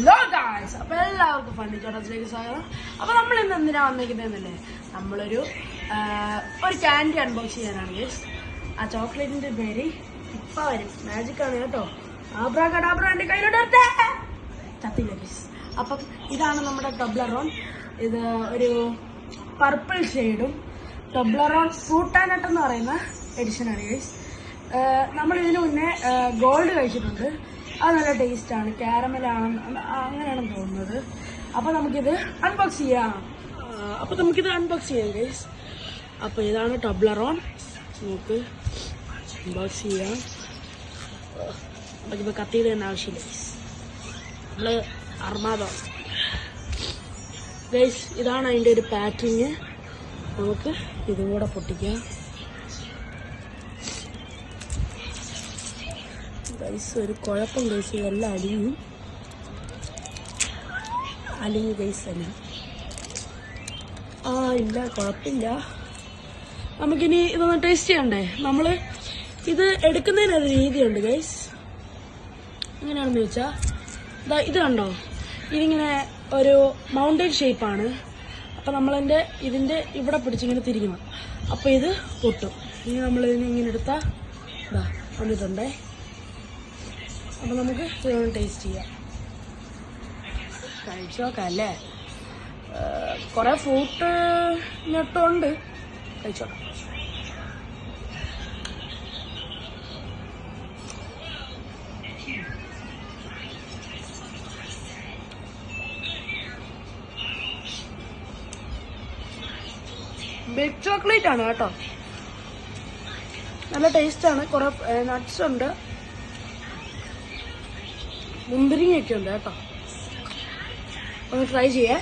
Hello guys, അപ്പൊ എല്ലാവർക്കും funny ചോട്ടസിലേക്ക് സ്വാഗതം. അപ്പൊ നമ്മൾ ഇന്ന് എന്തിനാ വന്നിരിക്കുന്നതെന്നല്ലേ, നമ്മളൊരു ക്യാൻഡി അൺബോക്സ് ചെയ്യാനാണ് ഗൈസ്. ആ ചോക്ലേറ്റിന്റെ പേര് ഇപ്പൊ വരും, മാജിക് ആണ് കേട്ടോ. ആബ്രാകഡാബ്രാന്റെ കയ്യിലോട്ട് ചത്തില്ല ഗൈസ്. അപ്പം ഇതാണ് നമ്മുടെ ടൊബ്ലറോൺ. ഇത് ഒരു പർപ്പിൾ ഷെയ്ഡും ടൊബ്ലറോൺ ഫ്രൂട്ട് ആൻഡ് നട്ട് എന്ന് പറയുന്ന എഡിഷനാണ് ഗൈസ്. നമ്മൾ ഇതിനു മുന്നേ ഗോൾഡ് കഴിച്ചിട്ടുണ്ട്, അത് നല്ല ടേസ്റ്റാണ്, ക്യാരമലാണ് അങ്ങനെയാണെന്ന് തോന്നുന്നത്. അപ്പോൾ നമുക്കിത് അൺബോക്സ് ചെയ്യാം. ഗൈസ്. അപ്പോൾ ഇതാണ് ടൊബ്ലറോൺ, നമുക്ക് അൺബോക്സ് ചെയ്യാം. നമുക്കിപ്പോൾ കത്തിയുടെ തന്നെ ആവശ്യമില്ല ഗൈസ്, നമ്മൾ അർമാദോ ഗൈസ്. ഇതാണ് അതിൻ്റെ ഒരു പാക്കിങ്. നമുക്ക് ഇതും കൂടെ പൊട്ടിക്കാം ഗൈസ്. ഒരു കുഴപ്പം ഗൈസ്, ഇതെല്ലാം അലിഞ്ഞു ഗൈസ്, അലിഞ്ഞു. ഇല്ല, കുഴപ്പമില്ല. നമുക്കിനി ഇതൊന്ന് ടേസ്റ്റ് ചെയ്യണ്ടേ. നമ്മൾ ഇത് എടുക്കുന്നതിനൊരു രീതിയുണ്ട് ഗൈസ്. എങ്ങനെയാണെന്ന് ചോദിച്ചാൽ ഇത് കണ്ടോ, ഇതിങ്ങനെ ഒരു മൗണ്ടൻ ഷേപ്പാണ്. അപ്പം ഇതിൻ്റെ ഇവിടെ പിടിച്ചിങ്ങനെ തിരിക്കണം, അപ്പോൾ ഇത് പൊട്ടും. ഇനി നമ്മളിതിനെ ഇങ്ങനെ എടുത്താൽ ഇതാ വന്നിട്ടുണ്ടേ. അപ്പോൾ നമുക്ക് ഇതൊന്ന് ടേസ്റ്റ് ചെയ്യാം, കഴിച്ചു നോക്കാം അല്ലേ. കുറേ ഫ്രൂട്ട് ഞെട്ടുണ്ട്, കഴിച്ചു നോക്കാം. മിൽക്ക് ചോക്ലേറ്റ് ആണ് കേട്ടോ, നല്ല ടേസ്റ്റാണ്. കുറേ നട്ട്സ് ഉണ്ട്, മുന്തിരിങ്ങയൊക്കെ ഉണ്ട് കേട്ടോ. ഒന്ന് ട്രൈ ചെയ്യേ.